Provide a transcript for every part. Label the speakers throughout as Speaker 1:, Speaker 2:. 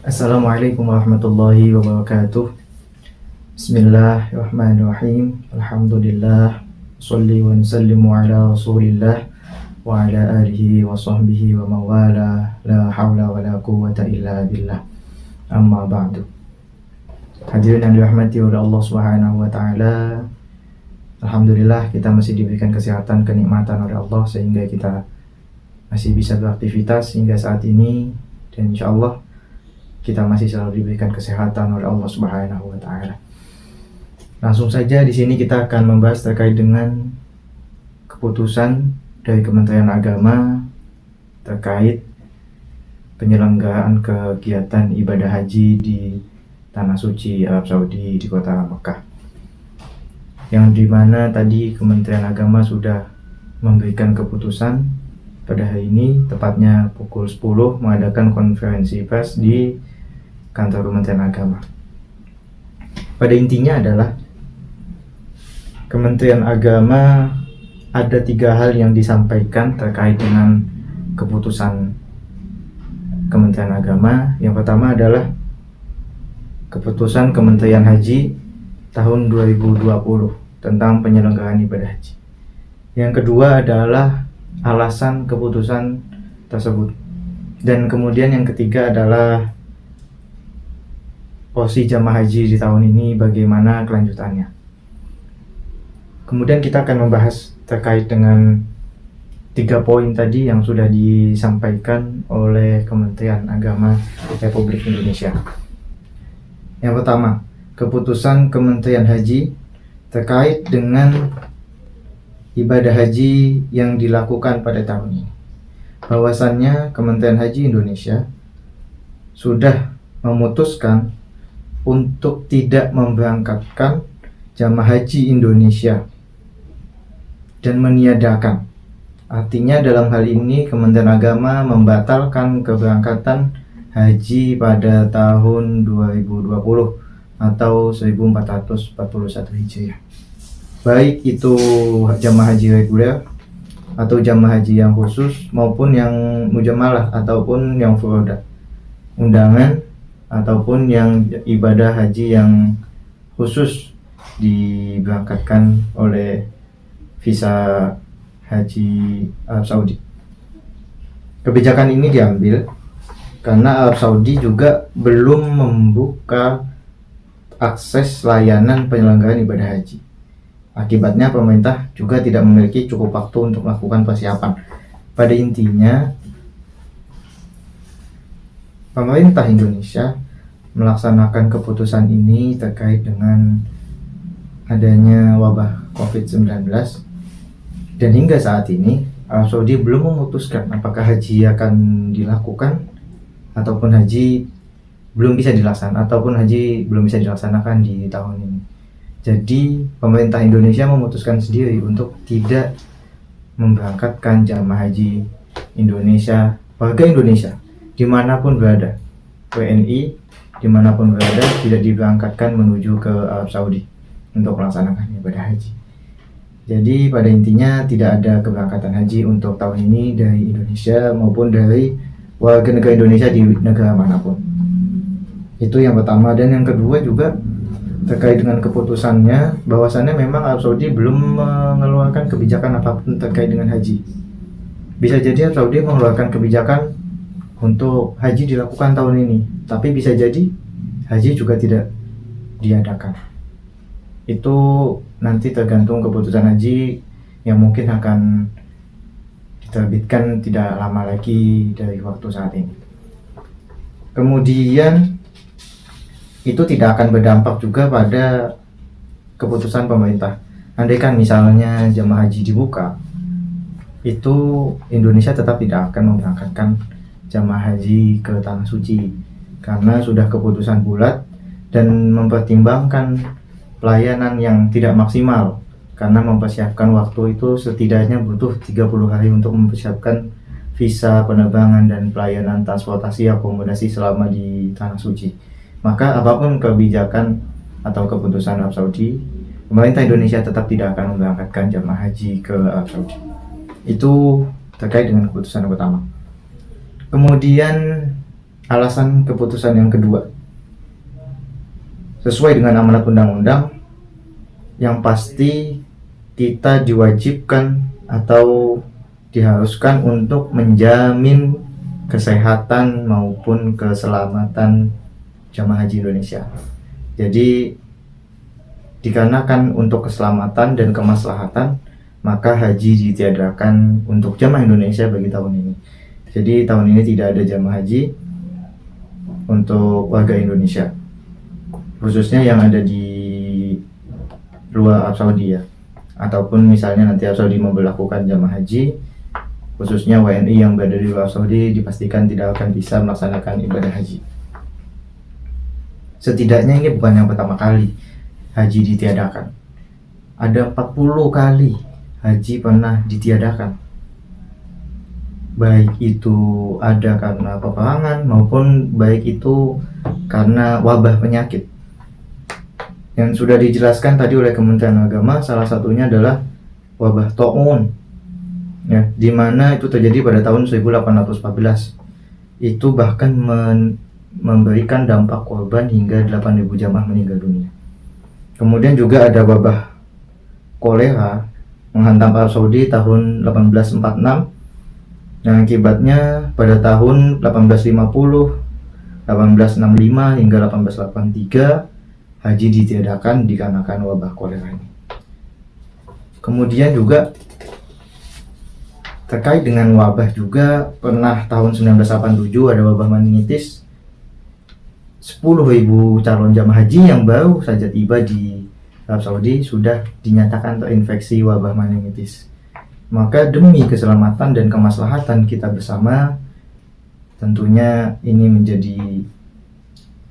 Speaker 1: Assalamualaikum warahmatullahi wabarakatuh. Bismillahirrahmanirrahim. Alhamdulillah. Sholli wa nusallimu ala rasulillah wa ala alihi wa sahbihi wa mawala. La hawla wa la quwwata illa billah. Amma ba'du. Hadirin yang dirahmati oleh Allah Subhanahu wa taala. Alhamdulillah kita masih diberikan kesehatan, kenikmatan oleh Allah sehingga kita masih bisa beraktivitas hingga saat ini, dan insyaallah kita masih selalu diberikan kesehatan oleh Allah Subhanahu wa taala. Langsung saja di sini kita akan membahas terkait dengan keputusan dari Kementerian Agama terkait penyelenggaraan kegiatan ibadah haji di Tanah Suci Arab Saudi di kota Mekah. Yang dimana tadi Kementerian Agama sudah memberikan keputusan pada hari ini, tepatnya pukul 10 mengadakan konferensi pers di kantor Kementerian Agama. Pada intinya adalah Kementerian Agama ada 3 hal yang disampaikan terkait dengan keputusan Kementerian Agama. Yang pertama adalah keputusan Kementerian Haji tahun 2020 tentang penyelenggaraan ibadah haji. Yang kedua adalah alasan keputusan tersebut. Dan kemudian yang ketiga adalah posisi jamaah haji di tahun ini, bagaimana kelanjutannya. Kemudian kita akan membahas terkait dengan 3 poin tadi yang sudah disampaikan oleh Kementerian Agama Republik Indonesia. Yang pertama, keputusan Kementerian Haji terkait dengan ibadah haji yang dilakukan pada tahun ini. Bahwasannya Kementerian Haji Indonesia sudah memutuskan untuk tidak memberangkatkan jamaah haji Indonesia dan meniadakan. Artinya dalam hal ini Kementerian Agama membatalkan keberangkatan haji pada tahun 2020 atau 1441 Hijriah. Baik itu jamaah haji reguler atau jamaah haji yang khusus maupun yang mujamalah ataupun yang furoda, undangan ataupun yang ibadah haji yang khusus diberangkatkan oleh visa haji Arab Saudi. Kebijakan ini diambil karena Arab Saudi juga belum membuka akses layanan penyelenggaraan ibadah haji. Akibatnya pemerintah juga tidak memiliki cukup waktu untuk melakukan persiapan. Pada intinya, pemerintah Indonesia melaksanakan keputusan ini terkait dengan adanya wabah COVID-19, dan hingga saat ini Arab Saudi belum memutuskan apakah haji akan dilakukan ataupun haji belum bisa dilaksanakan di tahun ini. Jadi pemerintah Indonesia memutuskan sendiri untuk tidak memberangkatkan jamaah haji Indonesia, warga Indonesia dimanapun berada, WNI dimanapun berada, tidak diberangkatkan menuju ke Arab Saudi untuk melaksanakan ibadah haji. Jadi pada intinya tidak ada keberangkatan haji untuk tahun ini dari Indonesia maupun dari warga negara Indonesia di negara manapun. Itu yang pertama. Dan yang kedua juga terkait dengan keputusannya, bahwasannya memang Arab Saudi belum mengeluarkan kebijakan apapun terkait dengan haji. Bisa jadi Arab Saudi mengeluarkan kebijakan untuk haji dilakukan tahun ini, tapi bisa jadi haji juga tidak diadakan. Itu nanti tergantung keputusan haji yang mungkin akan diterbitkan tidak lama lagi dari waktu saat ini. Kemudian itu tidak akan berdampak juga pada keputusan pemerintah. Andaikan misalnya jamaah haji dibuka, itu Indonesia tetap tidak akan memberangkatkan jamaah haji ke Tanah Suci karena sudah keputusan bulat dan mempertimbangkan pelayanan yang tidak maksimal, karena mempersiapkan waktu itu setidaknya butuh 30 hari untuk mempersiapkan visa penerbangan dan pelayanan transportasi akomodasi selama di Tanah Suci. Maka apapun kebijakan atau keputusan Arab Saudi, pemerintah Indonesia tetap tidak akan memberangkatkan jamaah haji ke Arab Saudi. Itu terkait dengan keputusan yang pertama. Kemudian alasan keputusan yang kedua, sesuai dengan amanat undang-undang, yang pasti kita diwajibkan atau diharuskan untuk menjamin kesehatan maupun keselamatan jamaah haji Indonesia. Jadi dikarenakan untuk keselamatan dan kemaslahatan, maka haji ditiadakan untuk jamaah Indonesia bagi tahun ini. Jadi tahun ini tidak ada jamaah haji untuk warga Indonesia, khususnya yang ada di luar Arab Saudi ya, ataupun misalnya nanti Arab Saudi memberlakukan jamaah haji, khususnya WNI yang berada di luar Arab Saudi dipastikan tidak akan bisa melaksanakan ibadah haji. Setidaknya ini bukan yang pertama kali haji ditiadakan. Ada 40 kali haji pernah ditiadakan, baik itu ada karena peperangan maupun baik itu karena wabah penyakit. Yang sudah dijelaskan tadi oleh Kementerian Agama, salah satunya adalah wabah Ta'un, ya, di mana itu terjadi pada tahun 1814. Itu bahkan memberikan dampak korban hingga 8.000 jamaah meninggal dunia. Kemudian juga ada wabah kolera menghantam Arab Saudi tahun 1846, yang akibatnya pada tahun 1850, 1865 hingga 1883 haji ditiadakan dikarenakan wabah kolera ini. Kemudian juga terkait dengan wabah juga pernah tahun 1987 ada wabah meningitis. 10.000 calon jamaah haji yang baru saja tiba di Arab Saudi sudah dinyatakan terinfeksi wabah meningitis. Maka demi keselamatan dan kemaslahatan kita bersama, tentunya ini menjadi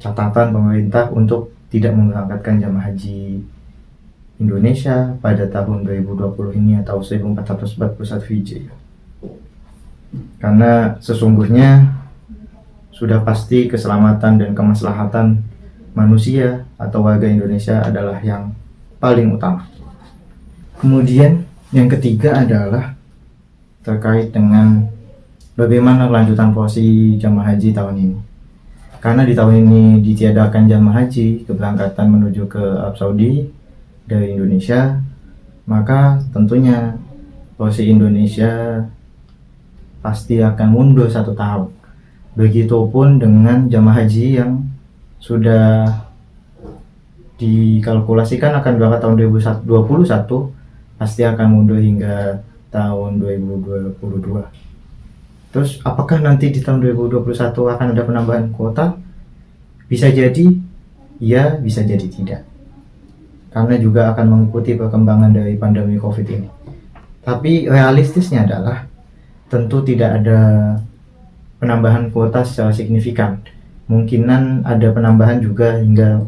Speaker 1: catatan pemerintah untuk tidak memberangkatkan jamaah haji Indonesia pada tahun 2020 ini atau 1441 Hijriah. Karena sesungguhnya sudah pasti keselamatan dan kemaslahatan manusia atau warga Indonesia adalah yang paling utama. Kemudian yang ketiga adalah terkait dengan bagaimana kelanjutan porsi jamaah haji tahun ini. Karena di tahun ini ditiadakan jamaah haji keberangkatan menuju ke Arab Saudi dari Indonesia, maka tentunya porsi Indonesia pasti akan mundur 1 tahun. Begitupun dengan jamaah haji yang sudah dikalkulasikan akan berangkat tahun 2021, pasti akan mundur hingga tahun 2022. Terus apakah nanti di tahun 2021 akan ada penambahan kuota? Bisa jadi ya, bisa jadi tidak. Karena juga akan mengikuti perkembangan dari pandemi COVID ini. Tapi realistisnya adalah tentu tidak ada penambahan kuota secara signifikan. Mungkinan ada penambahan juga hingga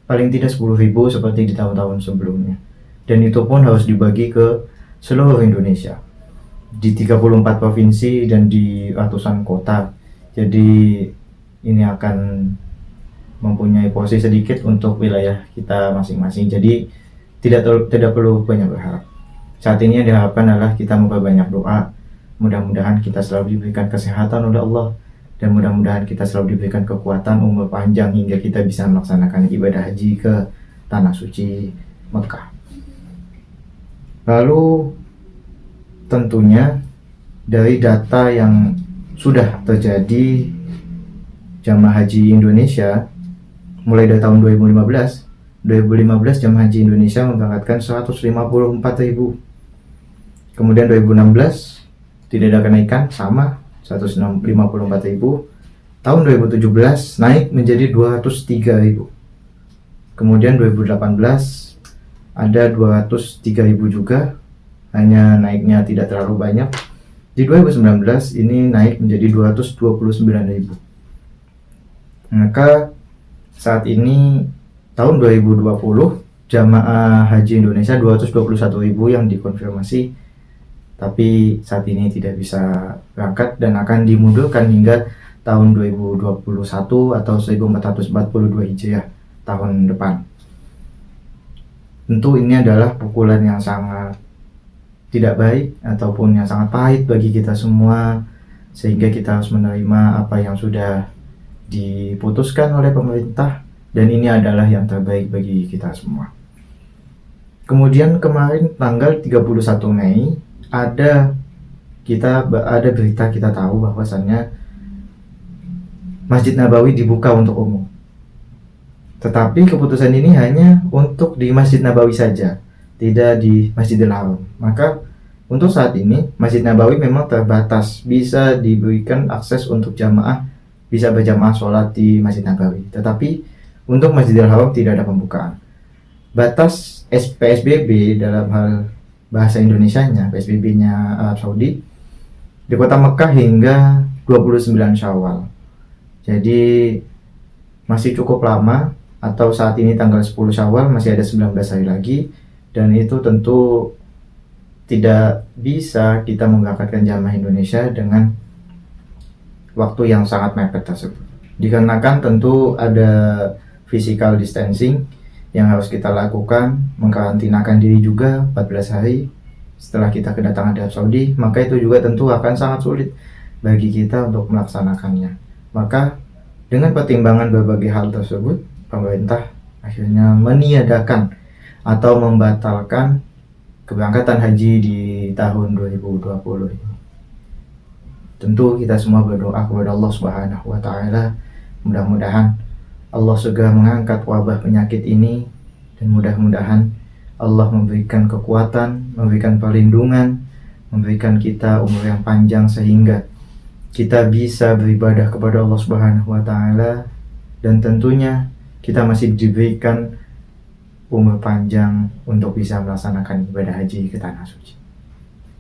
Speaker 1: paling tidak 10.000 seperti di tahun-tahun sebelumnya. Dan itu pun harus dibagi ke seluruh Indonesia, di 34 provinsi dan di ratusan kota. Jadi ini akan mempunyai porsi sedikit untuk wilayah kita masing-masing. Jadi tidak perlu banyak berharap. Saat ini yang diharapkan adalah kita memperbanyak doa. Mudah-mudahan kita selalu diberikan kesehatan oleh Allah, dan mudah-mudahan kita selalu diberikan kekuatan umur panjang hingga kita bisa melaksanakan ibadah haji ke tanah suci Mekah. Lalu tentunya dari data yang sudah terjadi jamaah haji Indonesia mulai dari tahun 2015 jamaah haji Indonesia memberangkatkan 154.000. Kemudian 2016 tidak ada kenaikan, sama 154.000. Tahun 2017 naik menjadi 203.000. Kemudian 2018 ada 203.000 juga, hanya naiknya tidak terlalu banyak. Di 2019 ini naik menjadi 229.000. Maka saat ini tahun 2020 jamaah haji Indonesia 221.000 yang dikonfirmasi, tapi saat ini tidak bisa berangkat dan akan dimundurkan hingga tahun 2021 atau 1442 Hijriah tahun depan. Tentu ini adalah pukulan yang sangat tidak baik ataupun yang sangat pahit bagi kita semua, sehingga kita harus menerima apa yang sudah diputuskan oleh pemerintah, dan ini adalah yang terbaik bagi kita semua. Kemudian kemarin tanggal 31 Mei ada berita, kita tahu bahwasannya Masjid Nabawi dibuka untuk umum. Tetapi keputusan ini hanya untuk di Masjid Nabawi saja, tidak di Masjidil Haram. Maka untuk saat ini Masjid Nabawi memang terbatas, bisa diberikan akses untuk jamaah, bisa berjamaah sholat di Masjid Nabawi. Tetapi untuk Masjidil Haram tidak ada pembukaan. Batas PSBB dalam hal bahasa Indonesianya, PSBB-nya Arab Saudi di kota Mekah hingga 29 Syawal. Jadi masih cukup lama, atau saat ini tanggal 10 Syawal, masih ada 19 hari lagi, dan itu tentu tidak bisa kita memberangkatkan jamaah Indonesia dengan waktu yang sangat mepet tersebut. Dikarenakan tentu ada physical distancing yang harus kita lakukan, mengkarantinakan diri juga 14 hari setelah kita kedatangan di Arab Saudi, maka itu juga tentu akan sangat sulit bagi kita untuk melaksanakannya. Maka dengan pertimbangan berbagai hal tersebut, pemerintah akhirnya meniadakan atau membatalkan keberangkatan haji di tahun 2020 ini. Tentu kita semua berdoa kepada Allah Subhanahu wa Ta'ala, mudah-mudahan Allah segera mengangkat wabah penyakit ini, dan mudah-mudahan Allah memberikan kekuatan, memberikan perlindungan, memberikan kita umur yang panjang sehingga kita bisa beribadah kepada Allah Subhanahu wa Ta'ala, dan tentunya kita masih diberikan umur panjang untuk bisa melaksanakan ibadah haji ke tanah suci.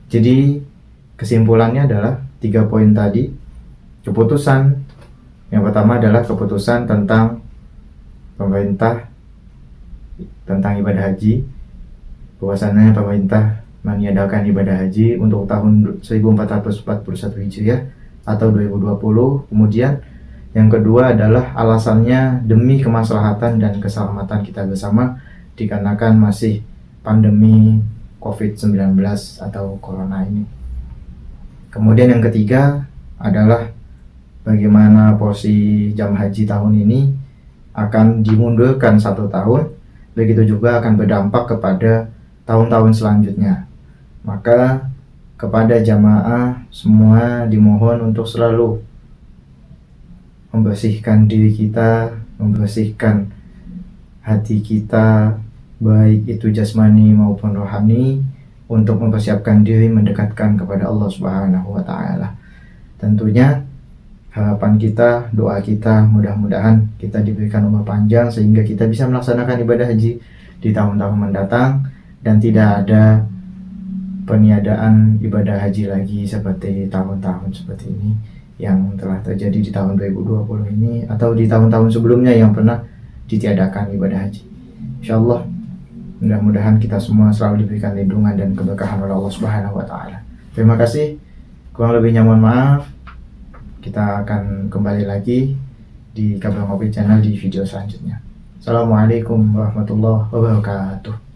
Speaker 1: Jadi kesimpulannya adalah 3 poin tadi. Keputusan yang pertama adalah keputusan tentang pemerintah tentang ibadah haji, bahwasannya pemerintah meniadakan ibadah haji untuk tahun 1441 Hijriah atau 2020. Kemudian yang kedua adalah alasannya demi kemaslahatan dan keselamatan kita bersama, dikarenakan masih pandemi COVID-19 atau Corona ini. Kemudian yang ketiga adalah bagaimana porsi jam haji tahun ini akan dimundurkan 1 tahun, begitu juga akan berdampak kepada tahun-tahun selanjutnya. Maka kepada jamaah semua dimohon untuk selalu membersihkan diri kita, membersihkan hati kita, baik itu jasmani maupun rohani, untuk mempersiapkan diri mendekatkan kepada Allah Subhanahu wa Ta'ala. Tentunya harapan kita, doa kita, mudah-mudahan kita diberikan umur panjang sehingga kita bisa melaksanakan ibadah haji di tahun-tahun mendatang, dan tidak ada peniadaan ibadah haji lagi seperti tahun-tahun seperti ini yang telah terjadi di tahun 2020 ini, atau di tahun-tahun sebelumnya yang pernah ditiadakan ibadah haji. Insyaallah mudah-mudahan kita semua selalu diberikan lindungan dan keberkahan oleh Allah Subhanahu wa Ta'ala. Terima kasih. Kurang lebihnya mohon maaf. Kita akan kembali lagi di Kabar Ngopi Channel di video selanjutnya. Assalamualaikum warahmatullahi wabarakatuh.